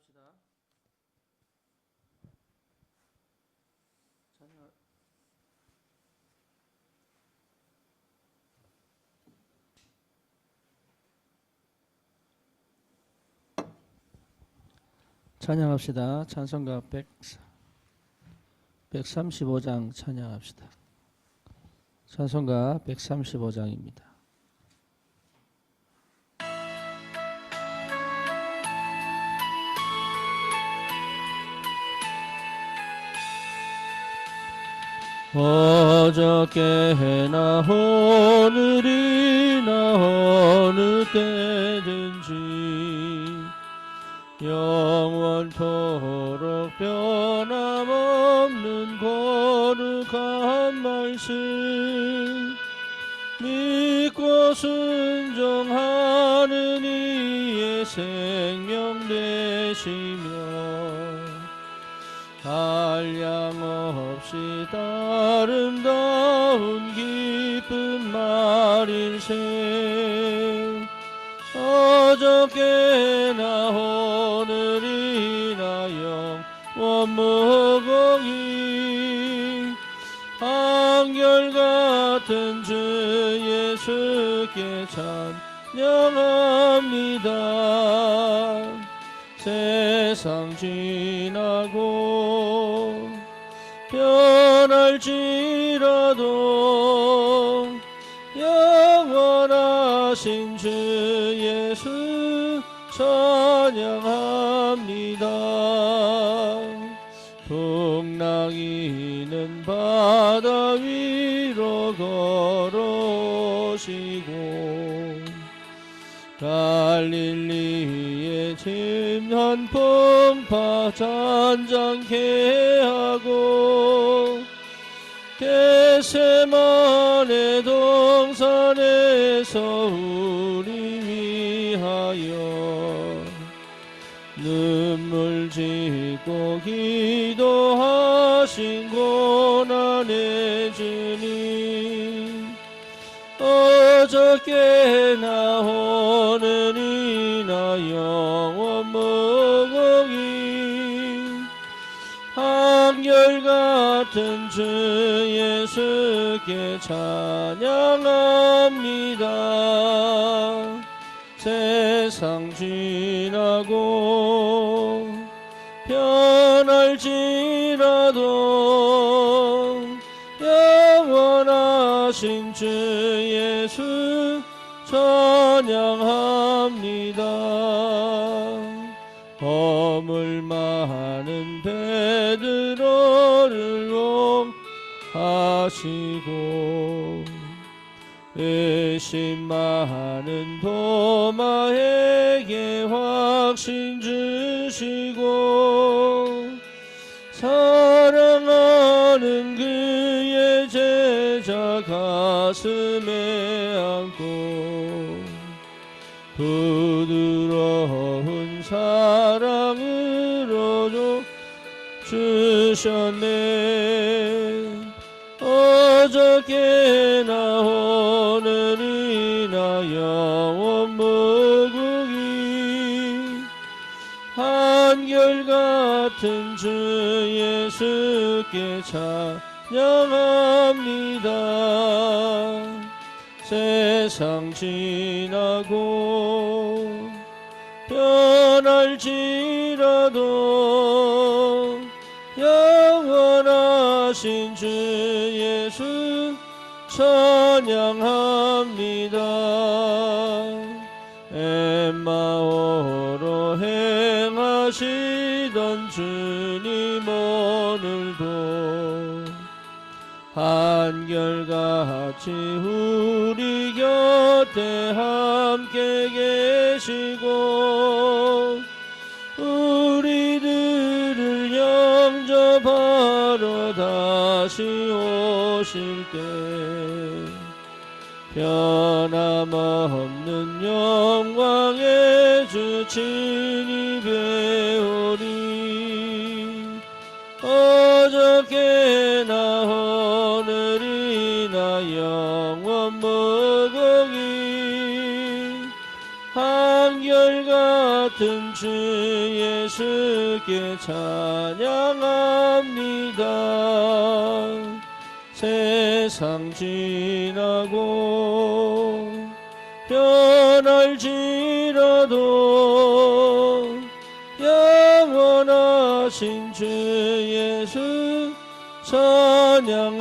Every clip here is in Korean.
찬양합시다. 찬양. 찬양합시다. 찬송가 135장 찬양합시다. 찬송가 135장입니다. 어저께나 오늘이나 어느 때든지 영원토록 변함없는 거룩한 말씀 믿고 순종하는 이의 생명 되시며 한량없이 아름다운 기쁜 말일세 어저께나 오늘이나 영원 무궁히 한결같은 주 예수께 찬양합니다. 세상 지나고 변할지라도 영원하신 주 예수 찬양합니다. 풍랑이는 바다 위로 걸어오시고 갈릴리의 침한 풍파 잔잔케 하고 겟세마네 동산에서 우리 위하여 눈물 짓고 기도하신 고난의 주님 어저께나 오늘이나 영원 무궁히 한결같은 주 예수께 찬양합니다. 세상 지나고 변할지라도 영원하신 주 예수 찬양합니다. 허물 많은 베드로를 용하시고 의심 많은 도마에게 확신 주시고 사랑하는 그의 제자 가슴에 안고 부드러운 사랑으로 주셨네. 어저께나 오늘이나 영원 무궁히 한결같은 주 예수께 찬양합니다. 세상 지나고 변할지라도 영원하신 주 예수 찬양합니다. 엠마오로 행하시던 주님 오늘도 한결같이 우리 곁에 함께 계시고 우리들을 영접하러 다시 오실 때 변함없는 영광의 주 친히 배우리. 어저께나 오늘이나 영원 무궁히 한결같은 주 예수께 찬양합니다. 세상 지나고 변할지라도 영원하신 주 예수 찬양합니다.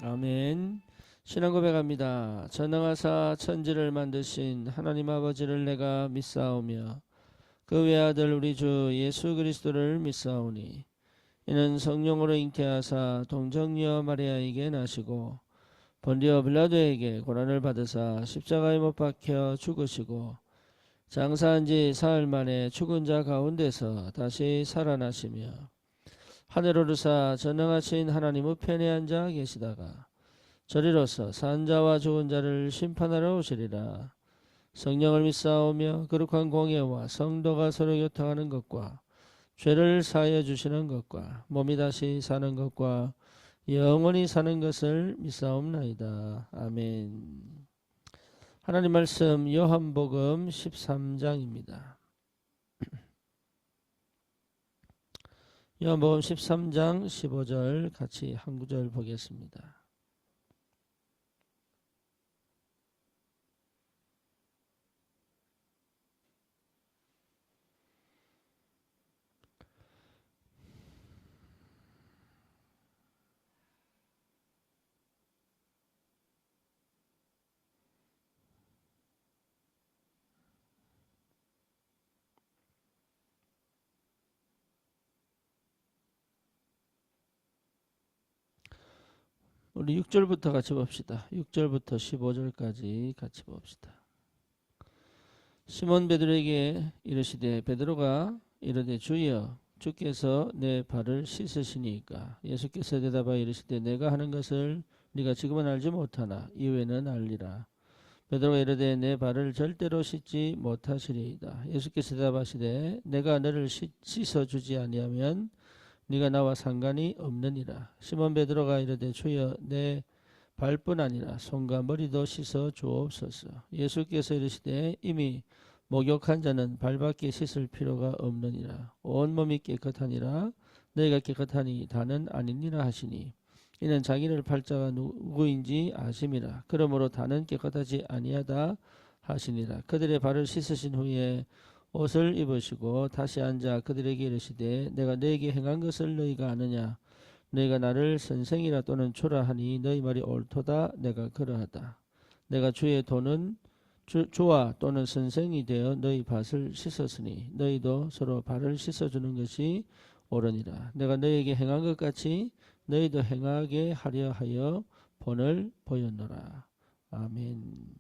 아멘. 신앙 고백합니다. 전능하사 천지를 만드신 하나님 아버지를 내가 믿사오며 그 외아들 우리 주 예수 그리스도를 믿사오니 이는 성령으로 잉태하사 동정녀 마리아에게 나시고 본디오 빌라도에게 고난을 받으사 십자가에 못 박혀 죽으시고 장사한 지 사흘 만에 죽은 자 가운데서 다시 살아나시며 하늘 오르사 전능하신 하나님 우편에 앉아 계시다가 저리로서 산 자와 죽은 자를 심판하러 오시리라. 성령을 믿사오며 거룩한 공예와 성도가 서로 교통하는 것과 죄를 사하여 주시는 것과 몸이 다시 사는 것과 영원히 사는 것을 믿사옵나이다. 아멘. 하나님 말씀 요한복음 13장입니다. 요한복음 13장 15절 같이 한 구절 보겠습니다. 우리 6절부터 같이 봅시다. 6절부터 15절까지 같이 봅시다. 시몬 베드로에게 이르시되 베드로가 이르되 주여 주께서 내 발을 씻으시니까 예수께서 대답하여 이르시되 내가 하는 것을 네가 지금은 알지 못하나 이후에는 알리라. 베드로가 이르되 내 발을 절대로 씻지 못하시리이다. 예수께서 대답하시되 내가 너를 씻어주지 아니하면 네가 나와 상관이 없느니라. 시몬 베드로가 이르되 주여 내 발뿐 아니라 손과 머리도 씻어 주옵소서. 예수께서 이르시되 이미 목욕한 자는 발밖에 씻을 필요가 없느니라. 온 몸이 깨끗하니라. 너희가 깨끗하니 다는 아니니라 하시니 이는 자기를 팔자가 누구인지 아심이라. 그러므로 다는 깨끗하지 아니하다 하시니라. 그들의 발을 씻으신 후에 옷을 입으시고 다시 앉아 그들에게 이르시되 내가 너에게 행한 것을 너희가 아느냐. 너희가 나를 선생이라 또는 초라 하니 너희 말이 옳도다. 내가 그러하다. 내가 주의 주와 또는 선생이 되어 너희 밭을 씻었으니 너희도 서로 발을 씻어주는 것이 옳으니라. 내가 너희에게 행한 것 같이 너희도 행하게 하려 하여 본을 보였노라. 아멘.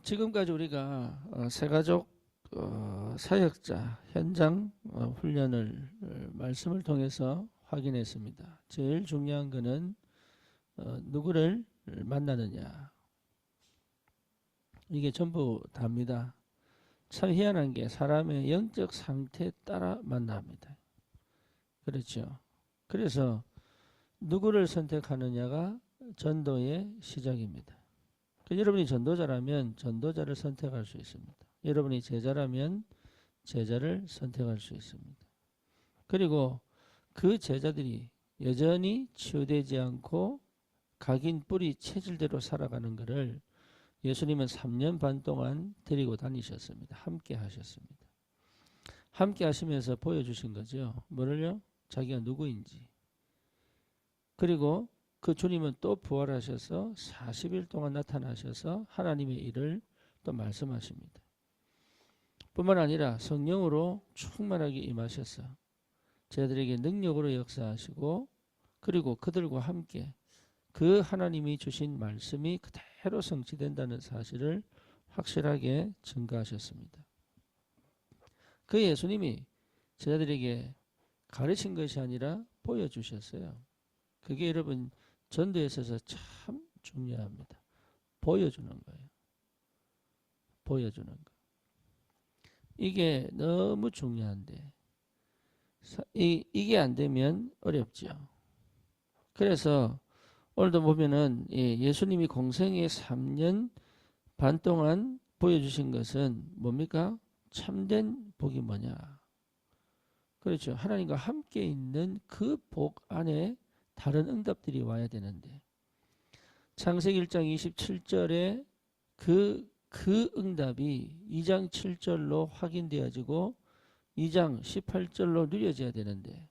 지금까지 우리가 세가족 사역자 현장 훈련을 말씀을 통해서 확인했습니다. 제일 중요한 것은 누구를 만나느냐. 이게 전부 답니다. 참 희한한 게 사람의 영적 상태에 따라 만납니다. 그렇죠. 그래서 누구를 선택하느냐가 전도의 시작입니다. 여러분이 전도자라면 전도자를 선택할 수 있습니다. 여러분이 제자라면 제자를 선택할 수 있습니다. 그리고 그 제자들이 여전히 치유되지 않고 각인 뿌리 체질대로 살아가는 것을 예수님은 3년 반 동안 데리고 다니셨습니다. 함께 하셨습니다. 함께 하시면서 보여주신 거죠. 뭐를요? 자기가 누구인지. 그리고 그 주님은 또 부활하셔서 40일 동안 나타나셔서 하나님의 일을 또 말씀하십니다. 뿐만 아니라 성령으로 충만하게 임하셔서 저희들에게 능력으로 역사하시고 그리고 그들과 함께 그 하나님이 주신 말씀이 그대로 성취된다는 사실을 확실하게 증거하셨습니다. 그 예수님이 제자들에게 가르친 것이 아니라 보여주셨어요. 그게 여러분 전도에 있어서 참 중요합니다. 보여주는 거예요. 보여주는 거. 이게 너무 중요한데 이게 안 되면 어렵죠. 그래서 오늘도 보면은 예수님이 공생애 3년 반 동안 보여주신 것은 뭡니까? 참된 복이 뭐냐? 그렇죠. 하나님과 함께 있는 그 복 안에 다른 응답들이 와야 되는데 창세기 1장 27절에 그 응답이 2장 7절로 확인되어지고 2장 18절로 누려져야 되는데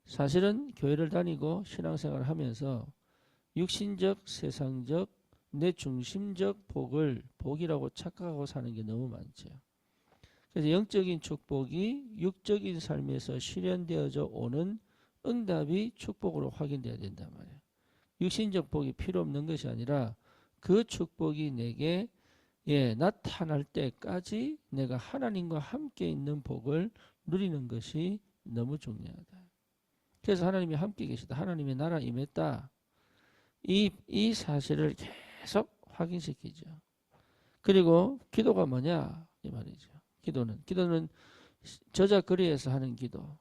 사실은 교회를 다니고 신앙생활을 하면서 육신적, 세상적, 내 중심적 복을 복이라고 착각하고 사는 게 너무 많죠. 그래서 영적인 축복이 육적인 삶에서 실현되어져 오는 응답이 축복으로 확인돼야 된단 말이에요. 육신적 복이 필요 없는 것이 아니라 그 축복이 내게 나타날 때까지 내가 하나님과 함께 있는 복을 누리는 것이 너무 중요하다. 그래서 하나님이 함께 계시다. 하나님의 나라 임했다. 이 사실을 계속 확인시키죠. 그리고 기도가 뭐냐 이 말이죠. 기도는 저작거리에서 하는 기도,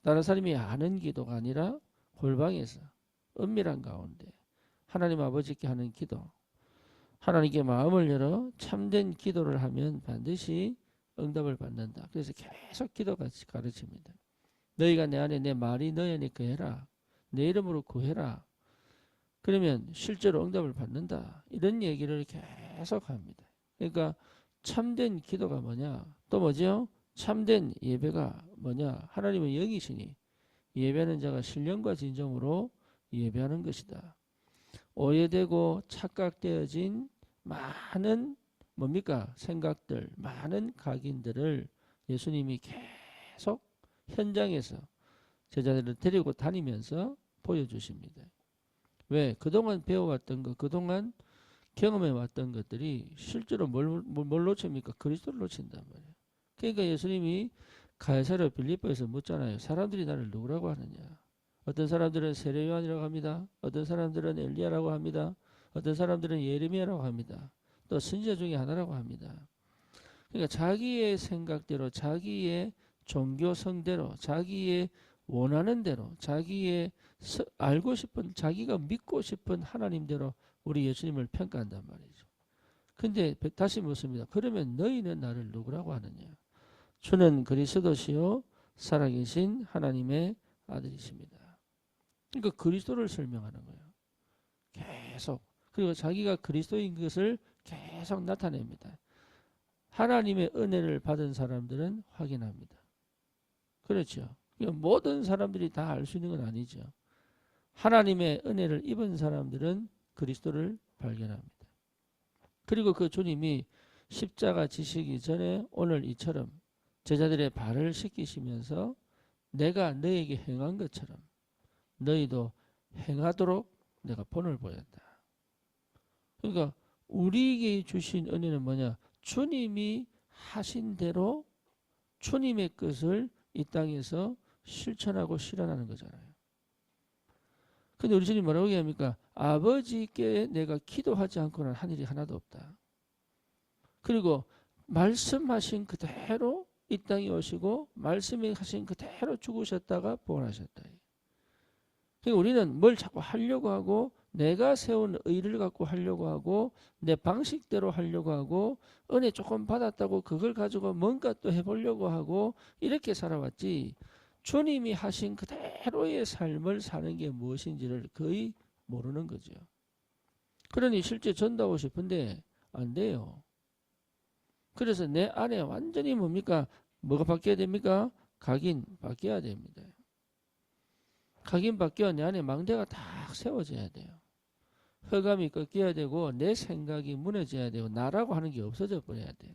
다른 사람이 아는 기도가 아니라 골방에서 은밀한 가운데 하나님 아버지께 하는 기도, 하나님께 마음을 열어 참된 기도를 하면 반드시 응답을 받는다. 그래서 계속 기도가 가르칩니다. 너희가 내 안에 내 말이 너희 안에 거해라. 내 이름으로 구해라. 그러면 실제로 응답을 받는다. 이런 얘기를 계속 합니다. 그러니까 참된 기도가 뭐냐? 또 뭐죠? 참된 예배가 뭐냐? 하나님은 영이시니 예배하는 자가 신령과 진정으로 예배하는 것이다. 오해되고 착각되어진 많은 뭡니까? 생각들, 많은 각인들을 예수님이 계속 현장에서 제자들을 데리고 다니면서 보여주십니다. 왜? 그동안 배워왔던 것, 그동안 경험해왔던 것들이 실제로 뭘 놓칩니까? 그리스도를 놓친단 말이에요. 그러니까 예수님이 가이사랴 빌립보에서 묻잖아요. 사람들이 나를 누구라고 하느냐? 어떤 사람들은 세례 요한이라고 합니다. 어떤 사람들은 엘리야라고 합니다. 어떤 사람들은 예레미야라고 합니다. 또 선지자 중에 하나라고 합니다. 그러니까 자기의 생각대로, 자기의 종교성대로, 자기의 원하는 대로, 자기의 알고 싶은, 자기가 믿고 싶은 하나님대로 우리 예수님을 평가한단 말이죠. 근데 다시 묻습니다. 그러면 너희는 나를 누구라고 하느냐? 주는 그리스도시요 살아계신 하나님의 아들이십니다. 그러니까 그리스도를 설명하는 거예요. 계속. 그리고 자기가 그리스도인 것을 계속 나타냅니다. 하나님의 은혜를 받은 사람들은 확인합니다. 그렇죠. 모든 사람들이 다 알 수 있는 건 아니죠. 하나님의 은혜를 입은 사람들은 그리스도를 발견합니다. 그리고 그 주님이 십자가 지시기 전에 오늘 이처럼 제자들의 발을 씻기시면서 내가 너에게 행한 것처럼 너희도 행하도록 내가 본을 보였다. 그러니까 우리에게 주신 은혜는 뭐냐? 주님이 하신 대로 주님의 것을 이 땅에서 실천하고 실현하는 거잖아요. 근데 우리 주님 뭐라고 얘기합니까? 아버지께 내가 기도하지 않고는 한 일이 하나도 없다. 그리고 말씀하신 그대로 이 땅에 오시고 말씀하신 그대로 죽으셨다가 부활하셨다. 그러니까 우리는 뭘 자꾸 하려고 하고 내가 세운 의를 갖고 하려고 하고 내 방식대로 하려고 하고 은혜 조금 받았다고 그걸 가지고 뭔가 또 해보려고 하고 이렇게 살아왔지 주님이 하신 그대로의 삶을 사는 게 무엇인지를 거의 모르는 거죠. 그러니 실제 전도하고 싶은데 안 돼요. 그래서 내 안에 완전히 뭡니까? 뭐가 바뀌어야 됩니까? 각인 바뀌어야 됩니다. 각인 바뀌어 내 안에 망대가 딱 세워져야 돼요. 흑암이 꺾여야 되고 내 생각이 무너져야 되고 나라고 하는 게 없어져 버려야 돼요.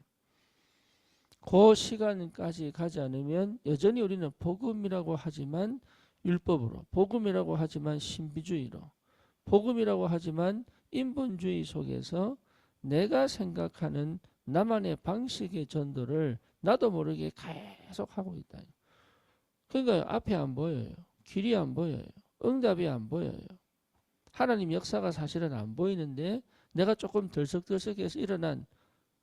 그 시간까지 가지 않으면 여전히 우리는 복음이라고 하지만 율법으로, 복음이라고 하지만 신비주의로, 복음이라고 하지만 인본주의 속에서 내가 생각하는 나만의 방식의 전도를 나도 모르게 계속 하고 있다. 그러니까 앞에 안 보여요. 길이 안 보여요. 응답이 안 보여요. 하나님 역사가 사실은 안 보이는데 내가 조금 덜썩덜썩해서 일어난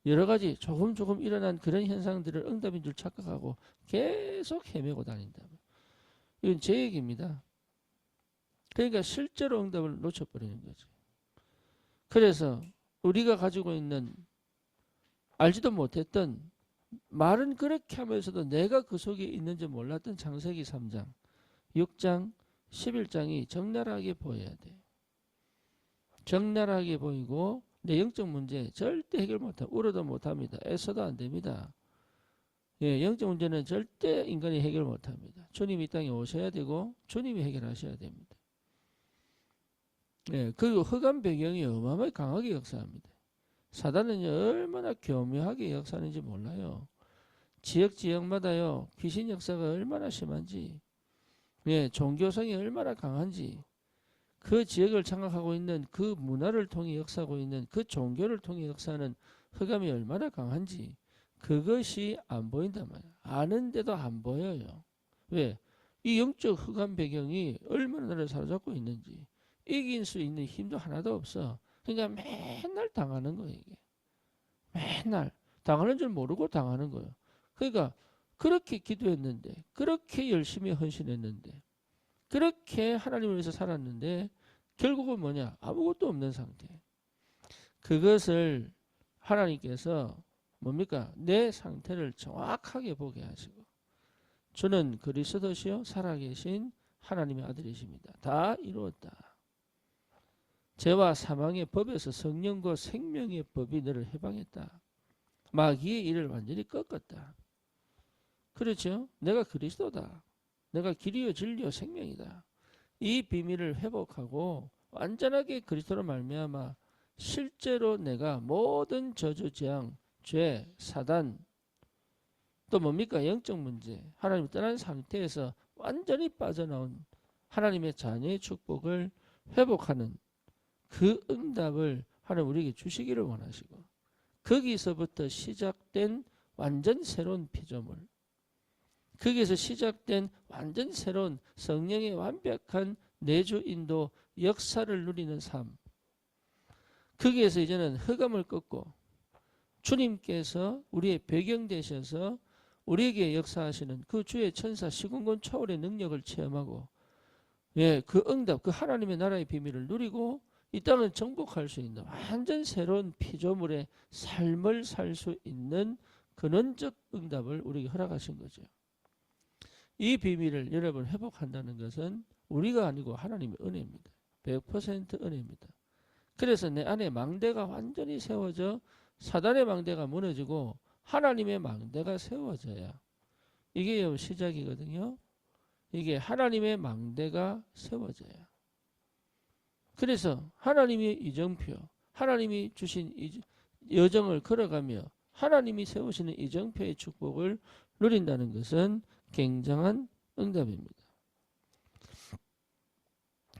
여러 가지 조금 일어난 그런 현상들을 응답인 줄 착각하고 계속 헤매고 다닌다. 이건 제 얘기입니다. 그러니까 실제로 응답을 놓쳐버리는 거죠. 그래서 우리가 가지고 있는 알지도 못했던 말은 그렇게 하면서도 내가 그 속에 있는지 몰랐던 창세기 3장, 6장, 11장이 적나라하게 보여야 돼요. 적나라하게 보이고 내 영적 문제 절대 해결 못합니다. 울어도 못합니다. 애써도 안 됩니다. 예, 영적 문제는 절대 인간이 해결 못합니다. 주님이 이 땅에 오셔야 되고 주님이 해결하셔야 됩니다. 예, 그리고 흑암 배경이 어마어마하게 강하게 역사합니다. 사단은 얼마나 교묘하게 역사하는지 몰라요. 지역마다요 귀신 역사가 얼마나 심한지, 예, 종교성이 얼마나 강한지, 그 지역을 장악하고 있는 그 문화를 통해 역사하고 있는 그 종교를 통해 역사하는 흑암이 얼마나 강한지 그것이 안 보인단 말이야. 아는데도 안 보여요. 왜? 이 영적 흑암 배경이 얼마나 나를 사로잡고 있는지 이길 수 있는 힘도 하나도 없어. 그러니까 맨날 당하는 거예요. 이게 맨날 당하는 줄 모르고 당하는 거예요. 그러니까 그렇게 기도했는데, 그렇게 열심히 헌신했는데, 그렇게 하나님을 위해서 살았는데 결국은 뭐냐? 아무것도 없는 상태. 그것을 하나님께서 뭡니까? 내 상태를 정확하게 보게 하시고, 주는 그리스도시요 살아계신 하나님의 아들이십니다. 다 이루었다. 죄와 사망의 법에서 성령과 생명의 법이 너를 해방했다. 마귀의 일을 완전히 꺾었다. 그렇죠? 내가 그리스도다. 내가 길이요 진리요 생명이다. 이 비밀을 회복하고 완전하게 그리스도로 말미암아 실제로 내가 모든 저주, 재앙, 죄, 사단, 또 뭡니까? 영적 문제, 하나님 떠난 상태에서 완전히 빠져나온 하나님의 자녀의 축복을 회복하는 그 응답을 하나님 우리에게 주시기를 원하시고, 거기서부터 시작된 완전 새로운 피조물, 거기에서 시작된 완전 새로운 성령의 완벽한 내주 인도 역사를 누리는 삶, 거기에서 이제는 흑암을 꺾고 주님께서 우리의 배경 되셔서 우리에게 역사하시는 그 주의 천사 시공간 초월의 능력을 체험하고, 예, 그 응답, 그 하나님의 나라의 비밀을 누리고 이 땅을 정복할 수 있는 완전 새로운 피조물의 삶을 살 수 있는 근원적 응답을 우리에게 허락하신 거죠. 이 비밀을 여러분 회복한다는 것은 우리가 아니고 하나님의 은혜입니다. 100% 은혜입니다. 그래서 내 안에 망대가 완전히 세워져 사단의 망대가 무너지고 하나님의 망대가 세워져야 이게 시작이거든요. 이게 하나님의 망대가 세워져야. 그래서 하나님의 이정표, 하나님이 주신 여정을 걸어가며 하나님이 세우시는 이정표의 축복을 누린다는 것은 굉장한 응답입니다.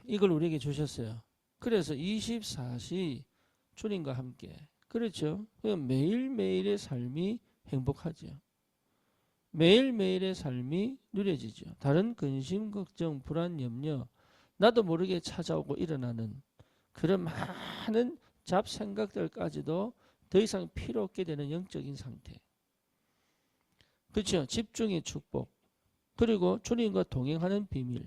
이걸 우리에게 주셨어요. 그래서 24시 주님과 함께, 그렇죠? 매일매일의 삶이 행복하죠. 매일매일의 삶이 누려지죠. 다른 근심, 걱정, 불안, 염려, 나도 모르게 찾아오고 일어나는 그런 많은 잡생각들까지도 더 이상 필요 없게 되는 영적인 상태. 그렇죠? 집중의 축복, 그리고 주님과 동행하는 비밀,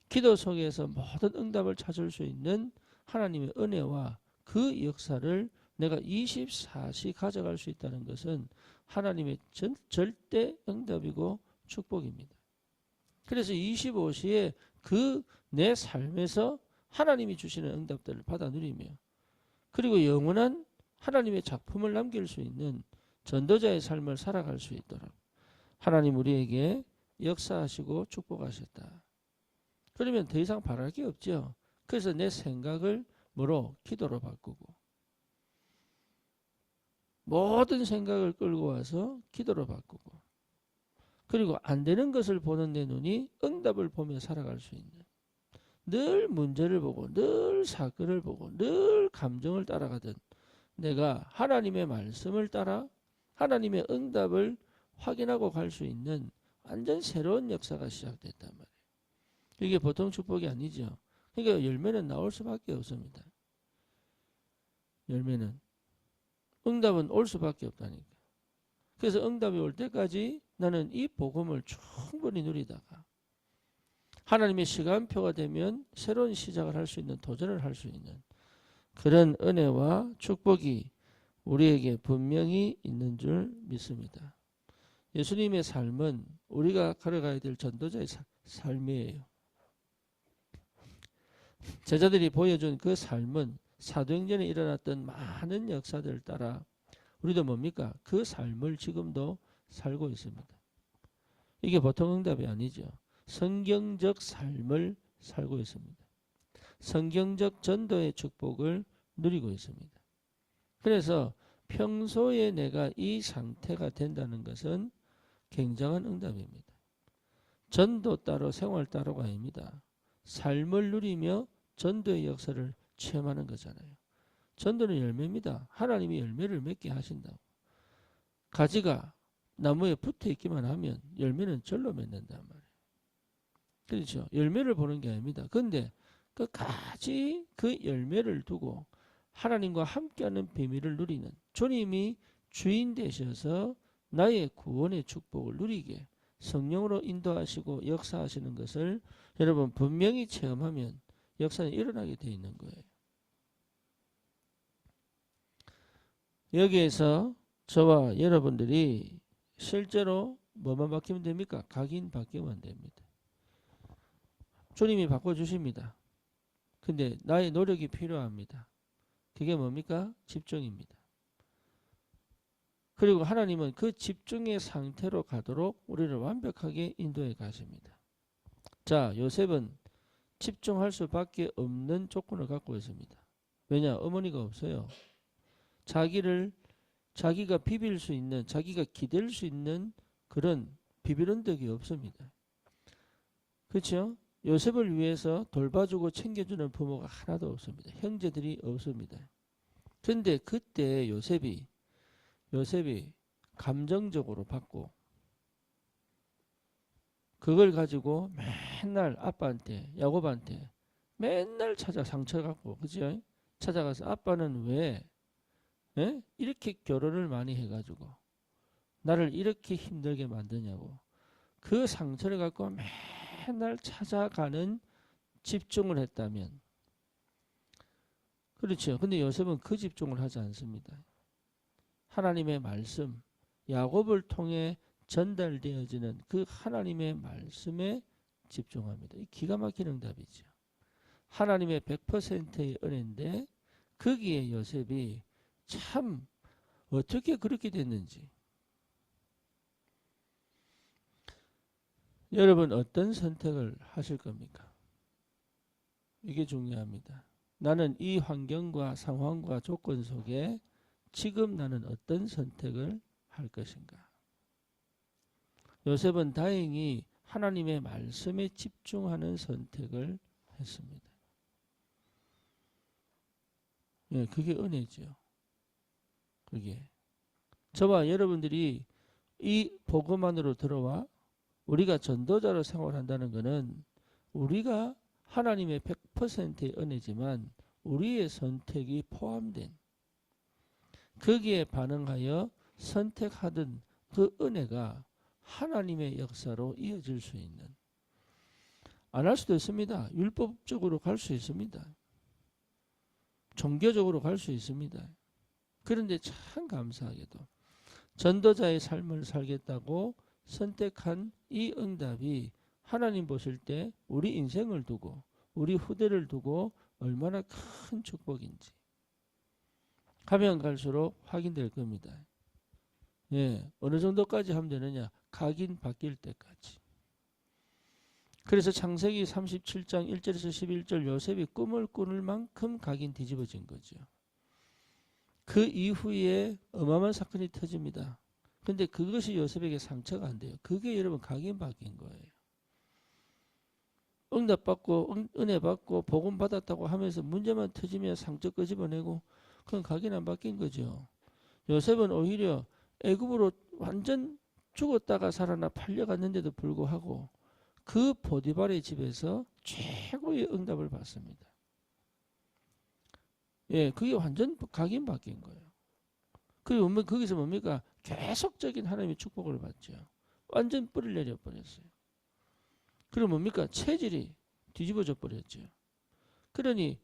기도 속에서 모든 응답을 찾을 수 있는 하나님의 은혜와 그 역사를 내가 24시 가져갈 수 있다는 것은 하나님의 절대 응답이고 축복입니다. 그래서 25시에 그 내 삶에서 하나님이 주시는 응답들을 받아 누리며, 그리고 영원한 하나님의 작품을 남길 수 있는 전도자의 삶을 살아갈 수 있도록 하나님 우리에게 역사하시고 축복하셨다. 그러면 더 이상 바랄 게 없죠. 그래서 내 생각을 뭐로? 기도로 바꾸고, 모든 생각을 끌고 와서 기도로 바꾸고, 그리고 안 되는 것을 보는 내 눈이 응답을 보며 살아갈 수 있는, 늘 문제를 보고 늘 사건을 보고 늘 감정을 따라가던 내가 하나님의 말씀을 따라 하나님의 응답을 확인하고 갈 수 있는 완전 새로운 역사가 시작됐단 말이에요. 이게 보통 축복이 아니죠. 그러니까 열매는 나올 수밖에 없습니다. 열매는 응답은 올 수밖에 없다니까. 그래서 응답이 올 때까지 나는 이 복음을 충분히 누리다가 하나님의 시간표가 되면 새로운 시작을 할 수 있는, 도전을 할 수 있는 그런 은혜와 축복이 우리에게 분명히 있는 줄 믿습니다. 예수님의 삶은 우리가 걸어가야 될 전도자의 삶이에요. 제자들이 보여준 그 삶은 사도행전에 일어났던 많은 역사들을 따라 우리도 뭡니까? 그 삶을 지금도 살고 있습니다. 이게 보통 응답이 아니죠. 성경적 삶을 살고 있습니다. 성경적 전도의 축복을 누리고 있습니다. 그래서 평소에 내가 이 상태가 된다는 것은 굉장한 응답입니다. 전도 따로 생활 따로가 아닙니다. 삶을 누리며 전도의 역사를 체험하는 거잖아요. 전도는 열매입니다. 하나님이 열매를 맺게 하신다고. 가지가 나무에 붙어 있기만 하면 열매는 절로 맺는단 말이에요. 그렇죠. 열매를 보는 게 아닙니다. 그런데 그 가지 그 열매를 두고 하나님과 함께하는 비밀을 누리는, 주님이 주인 되셔서 나의 구원의 축복을 누리게 성령으로 인도하시고 역사하시는 것을 여러분 분명히 체험하면 역사는 일어나게 되어 있는 거예요. 여기에서 저와 여러분들이 실제로 뭐만 바뀌면 됩니까? 각인 바뀌면 됩니다. 주님이 바꿔주십니다. 근데 나의 노력이 필요합니다. 그게 뭡니까? 집중입니다. 그리고 하나님은 그 집중의 상태로 가도록 우리를 완벽하게 인도해 가십니다. 자, 요셉은 집중할 수밖에 없는 조건을 갖고 있습니다. 왜냐? 어머니가 없어요. 자기가 비빌 수 있는, 자기가 기댈 수 있는 그런 비빌 언덕이 없습니다. 그렇죠? 요셉을 위해서 돌봐주고 챙겨주는 부모가 하나도 없습니다. 형제들이 없습니다. 그런데 그때 요셉이 감정적으로 받고 그걸 가지고 맨날 아빠한테, 야곱한테 맨날 상처갖고, 그죠? 찾아가서 아빠는 왜 이렇게 결혼을 많이 해가지고 나를 이렇게 힘들게 만드냐고 그 상처를 갖고 맨날 찾아가는 집중을 했다면, 그렇죠. 근데 요셉은 그 집중을 하지 않습니다. 하나님의 말씀, 야곱을 통해 전달되어지는 그 하나님의 말씀에 집중합니다. 이 기가 막힌 응답이죠. 하나님의 100%의 은혜인데 거기에 요셉이 참 어떻게 그렇게 됐는지. 여러분 어떤 선택을 하실 겁니까? 이게 중요합니다. 나는 이 환경과 상황과 조건 속에 지금 나는 어떤 선택을 할 것인가? 요셉은 다행히 하나님의 말씀에 집중하는 선택을 했습니다. 예, 그게 은혜죠. 그게 저와 여러분들이 이 복음 안으로 들어와 우리가 전도자로 생활한다는 것은 우리가 하나님의 100%의 은혜지만 우리의 선택이 포함된, 거기에 반응하여 선택하던 그 은혜가 하나님의 역사로 이어질 수 있는, 안 할 수도 있습니다. 율법적으로 갈 수 있습니다. 종교적으로 갈 수 있습니다. 그런데 참 감사하게도 전도자의 삶을 살겠다고 선택한 이 응답이 하나님 보실 때 우리 인생을 두고 우리 후대를 두고 얼마나 큰 축복인지 가면 갈수록 확인될 겁니다. 예, 어느 정도까지 하면 되느냐? 각인 바뀔 때까지. 그래서 창세기 37장 1절에서 11절 요셉이 꿈을 꾸는 만큼 각인 뒤집어진 거죠. 그 이후에 어마어마한 사건이 터집니다. 근데 그것이 요셉에게 상처가 안 돼요. 그게 여러분 각인 바뀐 거예요. 응답받고 은혜 받고 복음 받았다고 하면서 문제만 터지면 상처 끄집어내고 그건 각인 안 바뀐 거죠. 요셉은 오히려 애굽으로 완전 죽었다가 살아나 팔려갔는데도 불구하고 그 보디발의 집에서 최고의 응답을 받습니다. 예, 그게 완전 각인 바뀐 거예요. 그리고 거기서 뭡니까? 계속적인 하나님의 축복을 받죠. 완전 뿌리를 내려버렸어요. 그리고 뭡니까? 체질이 뒤집어져 버렸죠. 그러니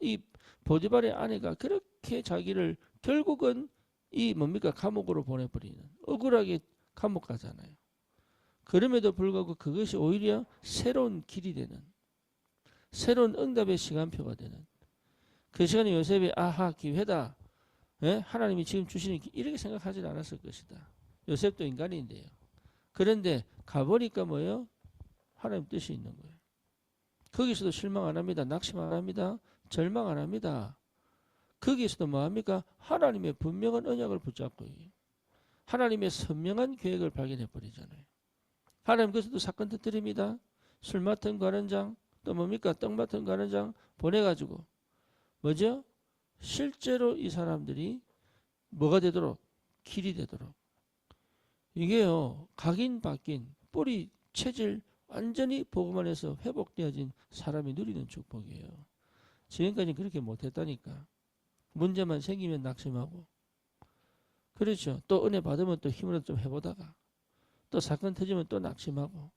이 보디발의 아내가 그렇게 자기를 결국은 이 뭡니까? 감옥으로 보내버리는, 억울하게 감옥 가잖아요. 그럼에도 불구하고 그것이 오히려 새로운 길이 되는, 새로운 응답의 시간표가 되는, 그 시간에 요셉이 아하 기회다. 예? 하나님이 지금 주시는 이렇게 생각하지 않았을 것이다. 요셉도 인간인데요. 그런데 가보니까 뭐예요? 하나님 뜻이 있는 거예요. 거기서도 실망 안 합니다. 낙심 안 합니다. 절망 안 합니다. 거기서도 뭐합니까? 하나님의 분명한 언약을 붙잡고 하나님의 선명한 계획을 발견해 버리잖아요. 하나님 그래서도 사건 터뜨립니다. 술 맡은 관원장 또 뭡니까? 떡 맡은 관원장 보내가지고 뭐죠? 실제로 이 사람들이 뭐가 되도록? 길이 되도록. 이게요. 각인 바뀐 뿌리 체질 완전히 복음 안에서 회복되어진 사람이 누리는 축복이에요. 지금까지 그렇게 못했다니까. 문제만 생기면 낙심하고. 그렇죠. 또 은혜 받으면 또 힘으로 좀 해보다가 또 사건 터지면 또 낙심하고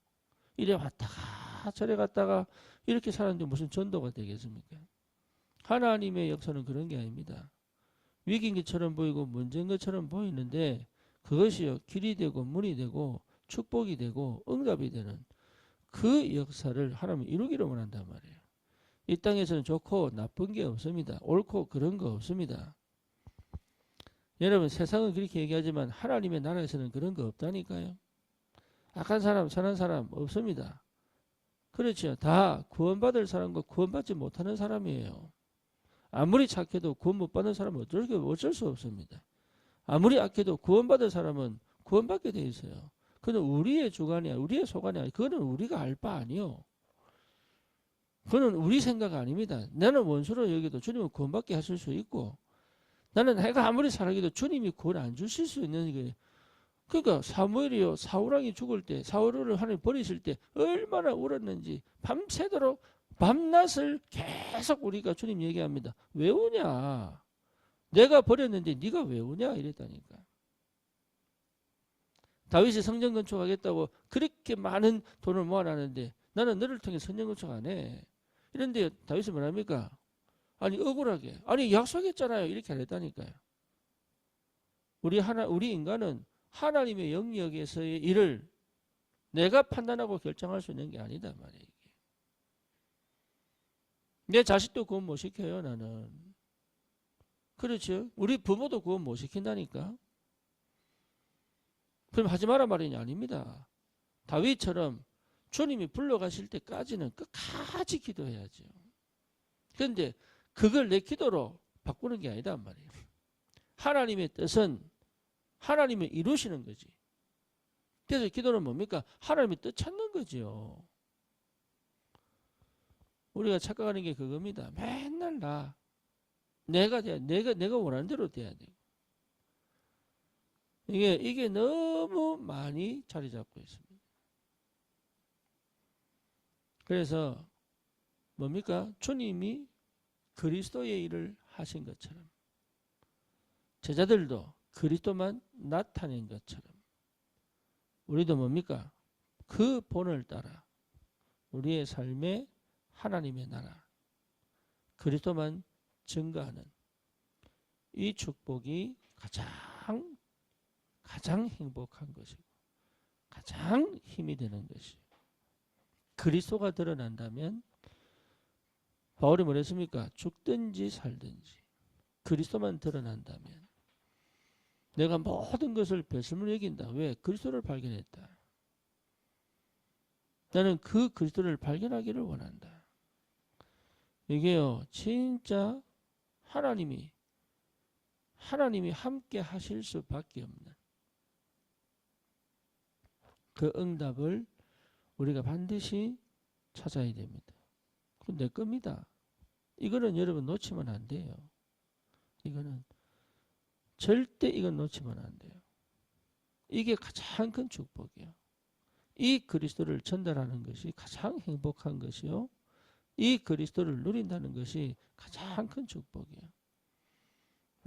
이래 왔다가 저래 갔다가 이렇게 사는데 무슨 전도가 되겠습니까? 하나님의 역사는 그런 게 아닙니다. 위기인 것처럼 보이고 문제인 것처럼 보이는데 그것이요. 길이 되고 문이 되고 축복이 되고 응답이 되는 그 역사를 하나님은 이루기를 원한단 말이에요. 이 땅에서는 좋고 나쁜 게 없습니다. 옳고 그런 거 없습니다. 여러분 세상은 그렇게 얘기하지만 하나님의 나라에서는 그런 거 없다니까요. 악한 사람 선한 사람 없습니다. 그렇죠. 다 구원받을 사람과 구원받지 못하는 사람이에요. 아무리 착해도 구원 못 받는 사람은 어쩔 수 없습니다. 아무리 악해도 구원받을 사람은 구원받게 돼 있어요. 그건 우리의 주관이야. 우리의 소관이야. 그거는 우리가 알 바 아니요. 그거는 우리 생각 아닙니다. 나는 원수로 여기도 주님은 구원받게 하실 수 있고 나는 내가 아무리 사랑해도 주님이 구원 안 주실 수 있는 게 그러니까 사무엘이요. 사울왕이 죽을 때 사울을 하나님 버리실 때 얼마나 울었는지 밤새도록 밤낮을 계속 우리가 주님 얘기합니다. 왜 우냐? 내가 버렸는데 네가 왜 우냐? 이랬다니까. 다윗이 성전 건축하겠다고 그렇게 많은 돈을 모아놨는데 나는 너를 통해 성전 건축 안 해. 이런데 다윗이 뭐랍니까? 아니 억울하게 아니 약속했잖아요. 이렇게 안 했다니까요. 우리 인간은 하나님의 영역에서의 일을 내가 판단하고 결정할 수 있는 게 아니다 말이에요. 내 자식도 구원 못 시켜요 나는. 그렇죠. 우리 부모도 구원 못 시킨다니까. 그럼 하지 마라 말이 아닙니다. 다윗처럼 주님이 불러가실 때까지는 끝까지 기도해야죠. 그런데 그걸 내 기도로 바꾸는 게 아니다 말이에요. 하나님의 뜻은 하나님이 이루시는 거지. 그래서 기도는 뭡니까? 하나님의 뜻 찾는 거죠. 우리가 착각하는 게 그겁니다. 맨날 내가 원하는 대로 돼야 돼요. 이게 너무 많이 자리 잡고 있습니다. 그래서 뭡니까? 주님이 그리스도의 일을 하신 것처럼 제자들도 그리스도만 나타낸 것처럼 우리도 뭡니까? 그 본을 따라 우리의 삶에 하나님의 나라 그리스도만 증거하는 이 축복이 가장 행복한 것이고 가장 힘이 되는 것이에요. 그리스도가 드러난다면 바울이 뭐랬습니까? 죽든지 살든지 그리스도만 드러난다면 내가 모든 것을 배설물 여긴다. 왜? 그리스도를 발견했다. 나는 그 그리스도를 발견하기를 원한다. 이게요 진짜 하나님이 함께 하실 수밖에 없는 그 응답을 우리가 반드시 찾아야 됩니다. 그건 내 겁니다. 이거는 여러분 놓치면 안 돼요. 이거는 절대 이건 놓치면 안 돼요. 이게 가장 큰 축복이에요. 이 그리스도를 전달하는 것이 가장 행복한 것이요. 이 그리스도를 누린다는 것이 가장 큰 축복이에요.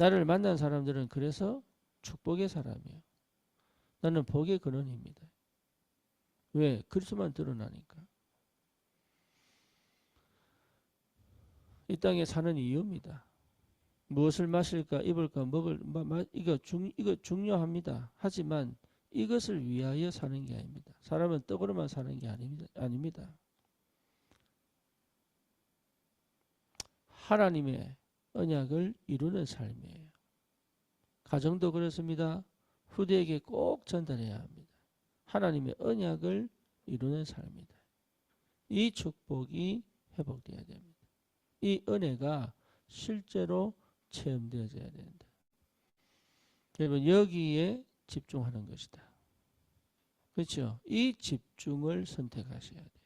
나를 만난 사람들은 그래서 축복의 사람이에요. 나는 복의 근원입니다. 왜? 그리스도만 드러나니까. 이 땅에 사는 이유입니다. 무엇을 마실까, 입을까, 먹을, 이거 중요합니다. 하지만 이것을 위하여 사는 게 아닙니다. 사람은 떡으로만 사는 게 아닙니다. 하나님의 언약을 이루는 삶이에요. 가정도 그렇습니다. 후대에게 꼭 전달해야 합니다. 하나님의 언약을 이루는 삶이다. 이 축복이 회복되어야 됩니다. 이 은혜가 실제로 체험되어져야 된다. 여러분 여기에 집중하는 것이다. 그렇죠? 이 집중을 선택하셔야 돼요.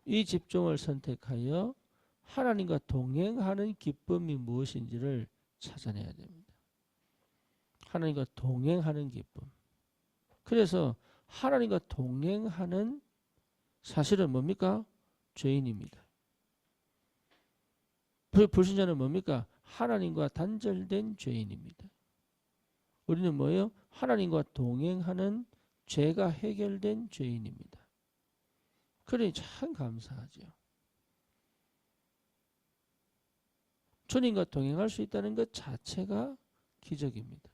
이 집중을 선택하여 하나님과 동행하는 기쁨이 무엇인지를 찾아내야 됩니다. 하나님과 동행하는 기쁨. 그래서 하나님과 동행하는 사실은 뭡니까? 죄인입니다. 불신자는 뭡니까? 하나님과 단절된 죄인입니다. 우리는 뭐예요? 하나님과 동행하는 죄가 해결된 죄인입니다. 그러니 참 감사하죠. 주님과 동행할 수 있다는 것 자체가 기적입니다.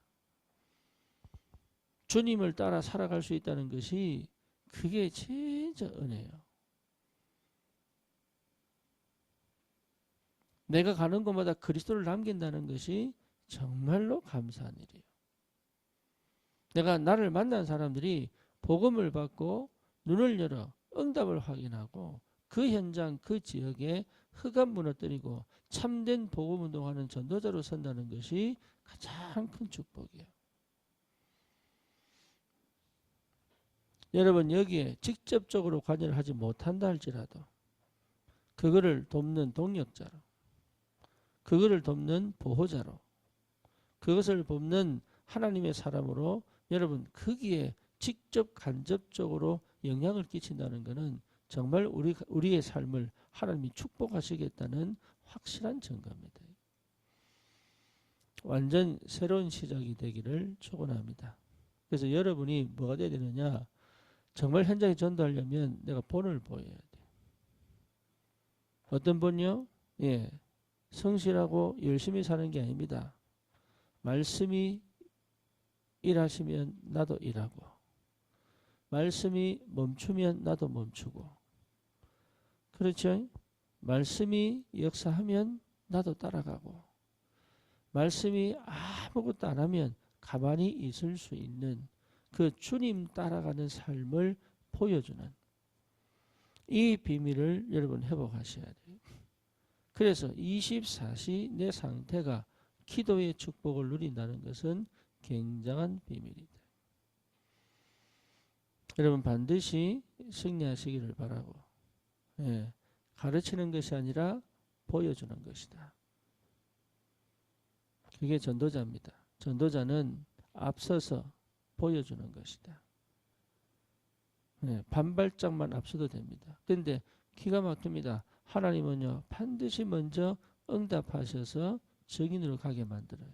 주님을 따라 살아갈 수 있다는 것이 그게 진짜 은혜예요. 내가 가는 곳마다 그리스도를 남긴다는 것이 정말로 감사한 일이에요. 내가 나를 만난 사람들이 복음을 받고 눈을 열어 응답을 확인하고 그 현장 그 지역에 흑암 무너뜨리고 참된 복음 운동하는 전도자로 선다는 것이 가장 큰 축복이에요. 여러분 여기에 직접적으로 관여를 하지 못한다 할지라도 그거를 돕는 동력자로, 그거를 돕는 보호자로, 그것을 돕는 하나님의 사람으로 여러분 거기에 직접 간접적으로 영향을 끼친다는 것은 정말 우리의 삶을 하나님이 축복하시겠다는 확실한 증거입니다. 완전 새로운 시작이 되기를 축원합니다. 그래서 여러분이 뭐가 돼야 되느냐? 정말 현장에 전도하려면 내가 본을 보여야 돼. 어떤 본요? 예, 성실하고 열심히 사는 게 아닙니다. 말씀이 일하시면 나도 일하고, 말씀이 멈추면 나도 멈추고, 그렇죠? 말씀이 역사하면 나도 따라가고, 말씀이 아무것도 안 하면 가만히 있을 수 있는 그 주님 따라가는 삶을 보여주는 이 비밀을 여러분 회복하셔야 돼요. 그래서 24시 내 상태가 기도의 축복을 누린다는 것은 굉장한 비밀이다. 여러분 반드시 승리하시기를 바라고, 예, 가르치는 것이 아니라 보여주는 것이다. 그게 전도자입니다. 전도자는 앞서서 보여주는 것이다. 네, 반발짝만 앞서도 됩니다. 그런데 기가 막힙니다. 하나님은요 반드시 먼저 응답하셔서 증인으로 가게 만들어요.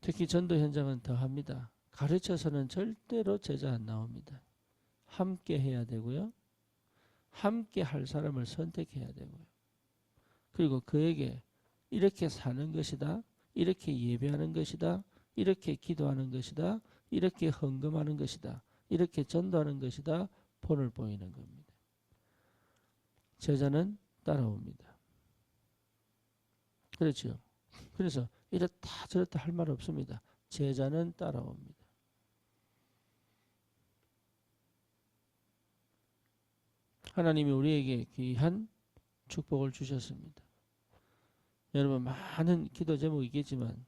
특히 전도 현장은 더합니다. 가르쳐서는 절대로 제자 안 나옵니다. 함께 해야 되고요. 함께 할 사람을 선택해야 되고요. 그리고 그에게 이렇게 사는 것이다. 이렇게 예배하는 것이다. 이렇게 기도하는 것이다. 이렇게 헌금하는 것이다. 이렇게 전도하는 것이다. 본을 보이는 겁니다. 제자는 따라옵니다. 그렇죠. 그래서 이렇다 저렇다 할 말 없습니다. 제자는 따라옵니다. 하나님이 우리에게 귀한 축복을 주셨습니다. 여러분 많은 기도 제목이 있겠지만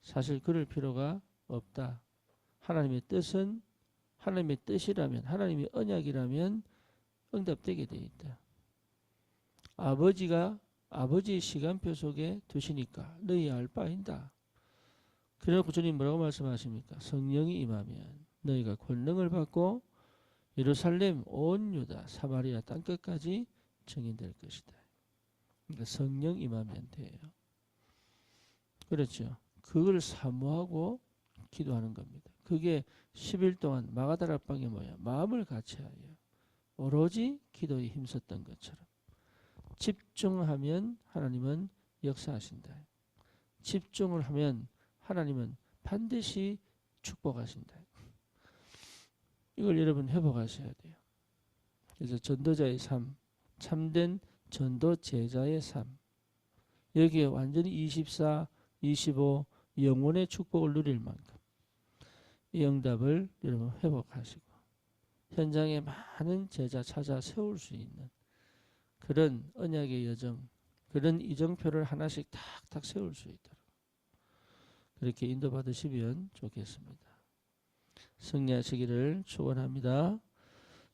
사실 그럴 필요가 없다. 하나님의 뜻은 하나님의 뜻이라면, 하나님의 언약이라면 응답되게 되어 있다. 아버지가 아버지의 시간표 속에 두시니까 너희 알 바인다. 그래놓고 주님 뭐라고 말씀하십니까? 성령이 임하면 너희가 권능을 받고 예루살렘 온 유다 사마리아 땅끝까지 증인될 것이다. 그러니까 성령 임하면 돼요. 그렇죠. 그걸 사모하고 기도하는 겁니다. 그게 10일 동안 마가다락방에 뭐야? 마음을 같이하여 오로지 기도에 힘썼던 것처럼 집중하면 하나님은 역사하신다. 집중을 하면 하나님은 반드시 축복하신다. 이걸 여러분 회복하셔야 돼요. 그래서 전도자의 삶, 참된 전도 제자의 삶, 여기에 완전히 24, 25 영혼의 축복을 누릴 만큼 이 응답을 여러분 회복하시고 현장에 많은 제자 찾아 세울 수 있는 그런 언약의 여정, 그런 이정표를 하나씩 탁탁 세울 수 있도록 그렇게 인도받으시면 좋겠습니다. 승리하시기를 축원합니다.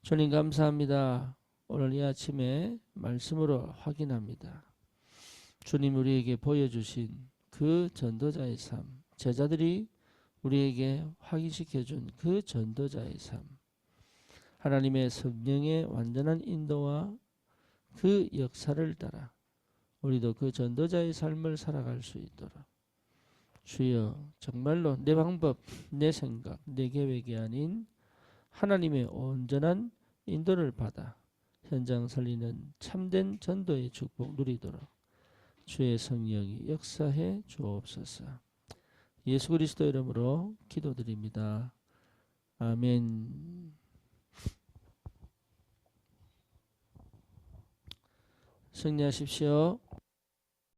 주님 감사합니다. 오늘 이 아침에 말씀으로 확인합니다. 주님 우리에게 보여주신 그 전도자의 삶, 제자들이 우리에게 확인시켜준 그 전도자의 삶, 하나님의 성령의 완전한 인도와 그 역사를 따라 우리도 그 전도자의 삶을 살아갈 수 있도록 주여 정말로 내 방법, 내 생각, 내 계획이 아닌 하나님의 온전한 인도를 받아 현장 살리는 참된 전도의 축복 누리도록 주의 성령이 역사해 주옵소서. 예수 그리스도 이름으로 기도드립니다. 아멘. 승리하십시오.